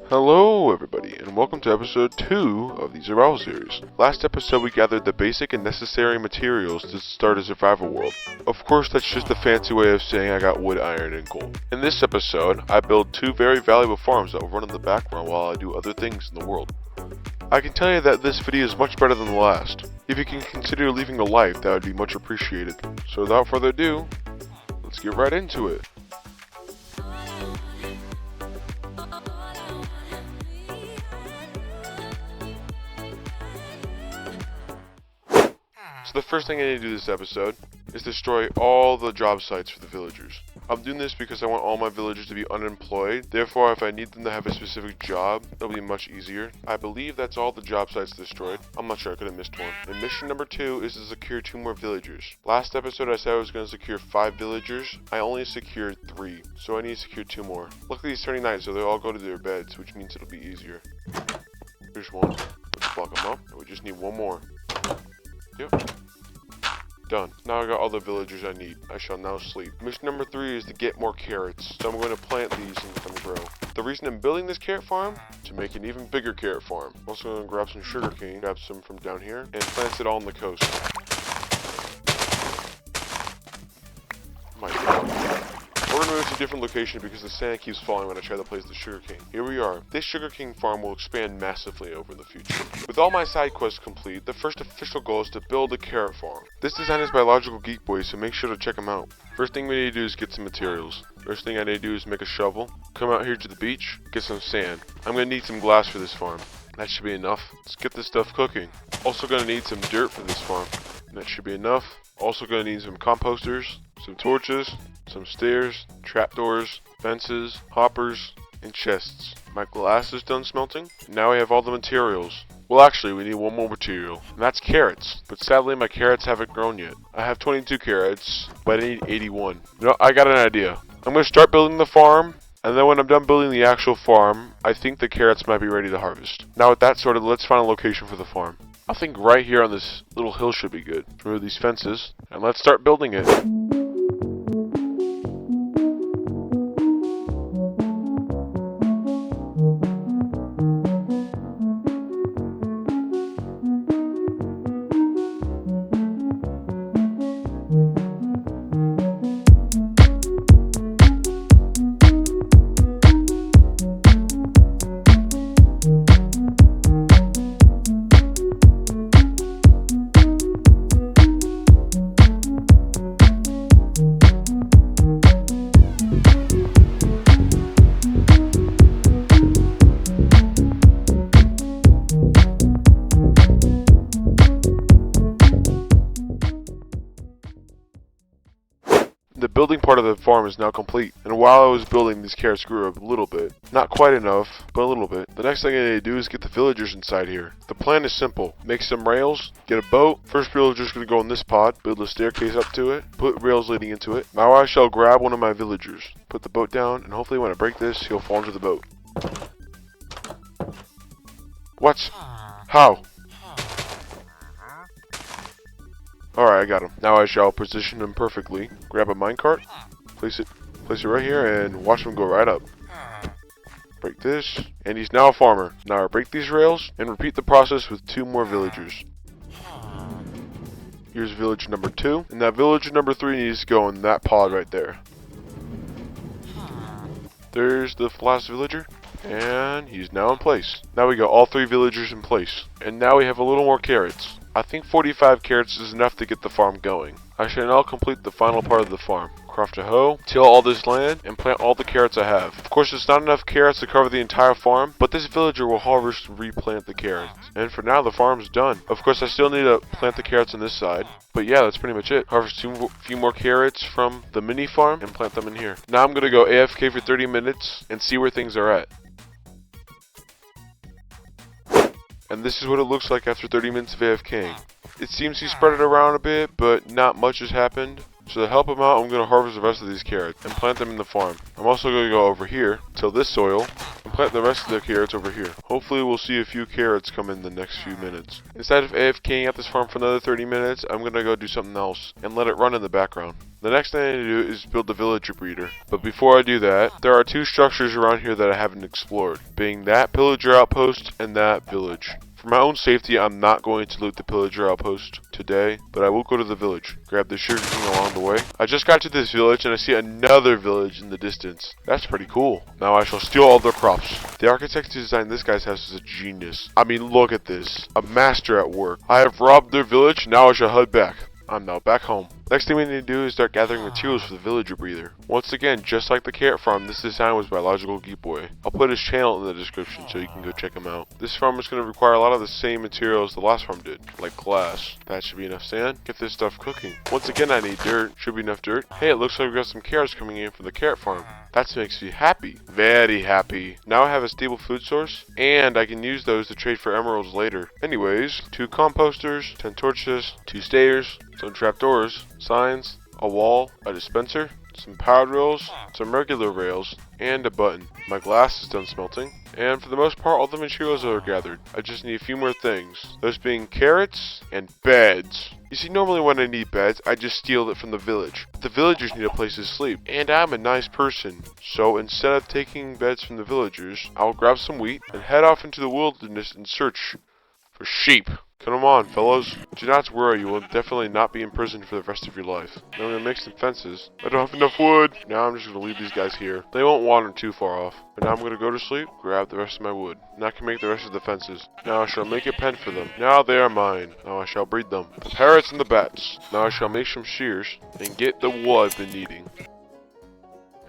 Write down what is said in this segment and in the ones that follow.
Hello everybody, and welcome to episode 2 of the survival series. Last episode we gathered the basic and necessary materials to start a survival world. Of course that's just a fancy way of saying I got wood, iron, and coal. In this episode, I build 2 very valuable farms that will run in the background while I do other things in the world. I can tell you that this video is much better than the last. If you can consider leaving a like, that would be much appreciated. So without further ado, let's get right into it. So the first thing I need to do this episode is destroy all the job sites for the villagers. I'm doing this because I want all my villagers to be unemployed. Therefore, if I need them to have a specific job, it'll be much easier. I believe that's all the job sites destroyed. I'm not sure, I could have missed one. And mission number 2 is to secure 2 more villagers. Last episode I said I was going to secure 5 villagers. I only secured 3, so I need to secure 2 more. Luckily it's turning night, so they'll all go to their beds, which means it'll be easier. Here's one. Let's block them up. And we just need one more. Yep. Done. Now I got all the villagers I need. I shall now sleep. Mission number 3 is to get more carrots. So I'm going to plant these and let them grow. The reason I'm building this carrot farm? To make an even bigger carrot farm. I'm also going to grab some sugarcane, grab some from down here, and plant it all on the coast. My God. We're going to move to a different location because the sand keeps falling when I try to place the sugarcane. Here we are. This sugarcane farm will expand massively over the future. With all my side quests complete, the first official goal is to build a carrot farm. This design is by Logical Geek Boy, so make sure to check him out. First thing we need to do is get some materials. First thing I need to do is make a shovel, come out here to the beach, get some sand. I'm going to need some glass for this farm. That should be enough. Let's get this stuff cooking. Also going to need some dirt for this farm. And that should be enough. Also going to need some composters, some torches, some stairs, trapdoors, fences, hoppers, and chests. My glass is done smelting. Now we have all the materials. Well, actually, we need one more material, and that's carrots. But sadly, my carrots haven't grown yet. I have 22 carrots, but I need 81. You know, I got an idea. I'm going to start building the farm, and then when I'm done building the actual farm, I think the carrots might be ready to harvest. Now with that sorted, let's find a location for the farm. I think right here on this little hill should be good. Remove these fences, and let's start building it. The building part of the farm is now complete, and while I was building, these carrots grew a little bit. Not quite enough, but a little bit. The next thing I need to do is get the villagers inside here. The plan is simple. Make some rails, get a boat. First villager's going to go in this pod, build a staircase up to it, put rails leading into it. Now I shall grab one of my villagers, put the boat down, and hopefully when I break this, he'll fall into the boat. What? How? Alright, I got him. Now I shall position him perfectly. Grab a minecart, place it right here, and watch him go right up. Break this, and he's now a farmer. Now I break these rails, and repeat the process with 2 more villagers. Here's village number 2, and that village number 3 needs to go in that pod right there. There's the last villager, and he's now in place. Now we got all 3 villagers in place, and now we have a little more carrots. I think 45 carrots is enough to get the farm going. I shall now complete the final part of the farm. Craft a hoe, till all this land, and plant all the carrots I have. Of course, it's not enough carrots to cover the entire farm, but this villager will harvest and replant the carrots. And for now, the farm's done. Of course, I still need to plant the carrots on this side. But yeah, that's pretty much it. Harvest a few more carrots from the mini farm and plant them in here. Now I'm going to go AFK for 30 minutes and see where things are at. And this is what it looks like after 30 minutes of AFKing. It seems he spread it around a bit, but not much has happened. So to help him out, I'm going to harvest the rest of these carrots and plant them in the farm. I'm also going to go over here, till this soil, and plant the rest of the carrots over here. Hopefully we'll see a few carrots come in the next few minutes. Instead of AFKing at this farm for another 30 minutes, I'm going to go do something else and let it run in the background. The next thing I need to do is build the villager breeder. But before I do that, there are two structures around here that I haven't explored, being that pillager outpost and that village. For my own safety, I'm not going to loot the pillager outpost today, but I will go to the village, grab the sugar cane along the way. I just got to this village and I see another village in the distance. That's pretty cool. Now I shall steal all their crops. The architect who designed this guy's house is a genius. I mean, look at this. A master at work. I have robbed their village, now I shall head back. I'm now back home. Next thing we need to do is start gathering materials for the villager breeder. Once again, just like the carrot farm, this design was by Logical Geek Boy. I'll put his channel in the description so you can go check him out. This farm is going to require a lot of the same materials the last farm did, like glass. That should be enough sand. Get this stuff cooking. Once again, I need dirt. Should be enough dirt. Hey, it looks like we got some carrots coming in from the carrot farm. That makes me happy. Very happy. Now I have a stable food source, and I can use those to trade for emeralds later. Anyways, 2 composters, 10 torches, 2 stairs, some trapdoors, signs, a wall, a dispenser, some power drills, some regular rails, and a button. My glass is done smelting, and for the most part all the materials are gathered. I just need a few more things, those being carrots and beds. You see, normally when I need beds, I just steal it from the village. But the villagers need a place to sleep, and I'm a nice person. So instead of taking beds from the villagers, I'll grab some wheat and head off into the wilderness and search for sheep. Come on, fellows. Do not worry, you will definitely not be in prison for the rest of your life. Now I'm going to make some fences. I don't have enough wood. Now I'm just going to leave these guys here. They won't wander too far off. But now I'm going to go to sleep, grab the rest of my wood. Now I can make the rest of the fences. Now I shall make a pen for them. Now they are mine. Now I shall breed them. The parrots and the bats. Now I shall make some shears and get the wool I've been needing.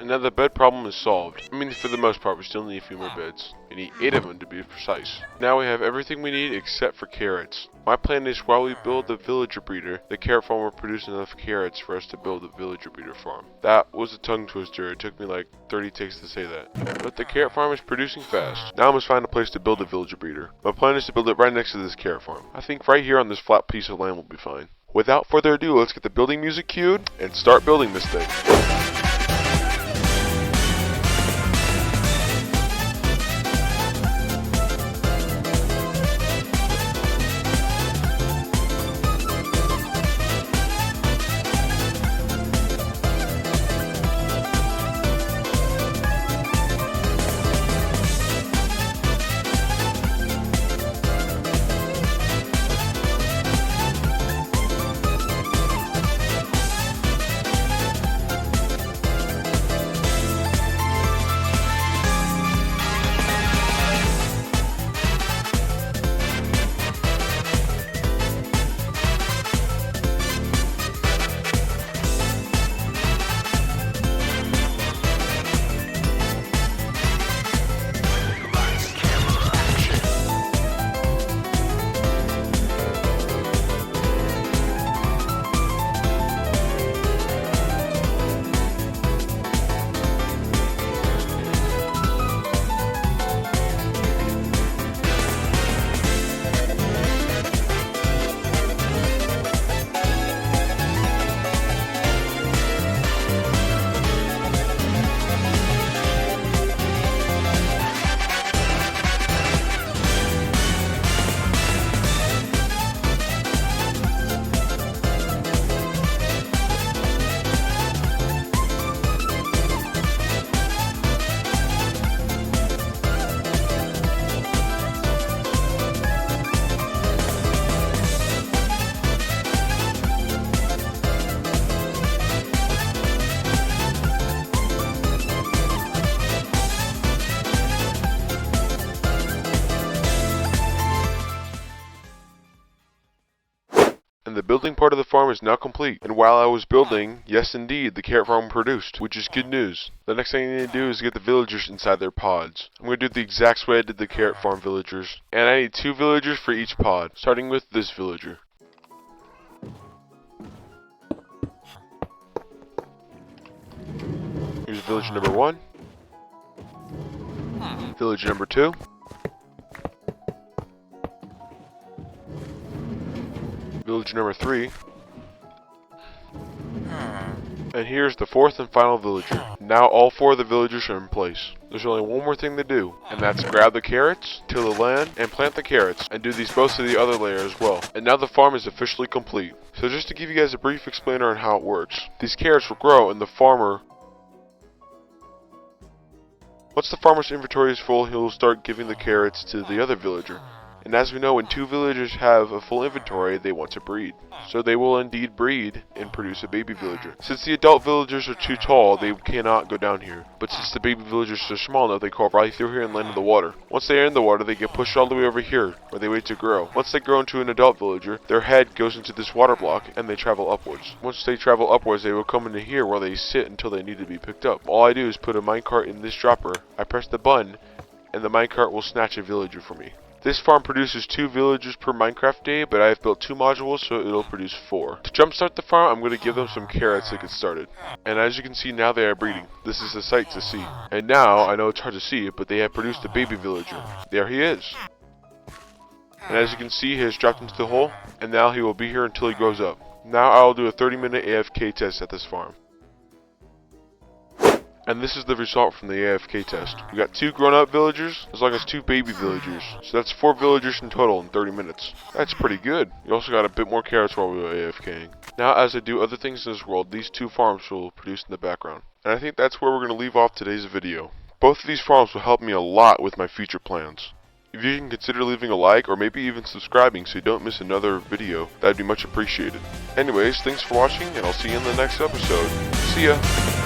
And now the bed problem is solved. I mean, for the most part, we still need a few more beds. We need 8 of them to be precise. Now we have everything we need except for carrots. My plan is while we build the villager breeder, the carrot farm will produce enough carrots for us to build the villager breeder farm. That was a tongue twister. It took me like 30 takes to say that. But the carrot farm is producing fast. Now I must find a place to build the villager breeder. My plan is to build it right next to this carrot farm. I think right here on this flat piece of land will be fine. Without further ado, let's get the building music cued and start building this thing. And the building part of the farm is now complete. And while I was building, yes indeed, the carrot farm produced, which is good news. The next thing I need to do is get the villagers inside their pods. I'm going to do it the exact way I did the carrot farm villagers. And I need 2 villagers for each pod, starting with this villager. Here's villager number 1. Villager number 2. Villager number 3. And here's the fourth and final villager. Now all 4 of the villagers are in place. There's only one more thing to do, and that's grab the carrots, till the land, and plant the carrots, and do these both to the other layer as well. And now the farm is officially complete. So just to give you guys a brief explainer on how it works. These carrots will grow, and once the farmer's inventory is full, he'll start giving the carrots to the other villager. And as we know, when 2 villagers have a full inventory, they want to breed. So they will indeed breed and produce a baby villager. Since the adult villagers are too tall, they cannot go down here. But since the baby villagers are small enough, they crawl right through here and land in the water. Once they are in the water, they get pushed all the way over here, where they wait to grow. Once they grow into an adult villager, their head goes into this water block, and they travel upwards. Once they travel upwards, they will come into here where they sit until they need to be picked up. All I do is put a minecart in this dropper, I press the button, and the minecart will snatch a villager for me. This farm produces 2 villagers per Minecraft day, but I have built 2 modules, so it'll produce 4. To jumpstart the farm, I'm going to give them some carrots to get started. And as you can see, now they are breeding. This is a sight to see. And now, I know it's hard to see it, but they have produced a baby villager. There he is. And as you can see, he has dropped into the hole, and now he will be here until he grows up. Now I will do a 30-minute AFK test at this farm. And this is the result from the AFK test. We got 2 grown-up villagers, as long as 2 baby villagers. So that's 4 villagers in total in 30 minutes. That's pretty good. We also got a bit more carrots while we were AFKing. Now as I do other things in this world, these 2 farms will produce in the background. And I think that's where we're going to leave off today's video. Both of these farms will help me a lot with my future plans. If you can consider leaving a like or maybe even subscribing so you don't miss another video, that'd be much appreciated. Anyways, thanks for watching and I'll see you in the next episode. See ya!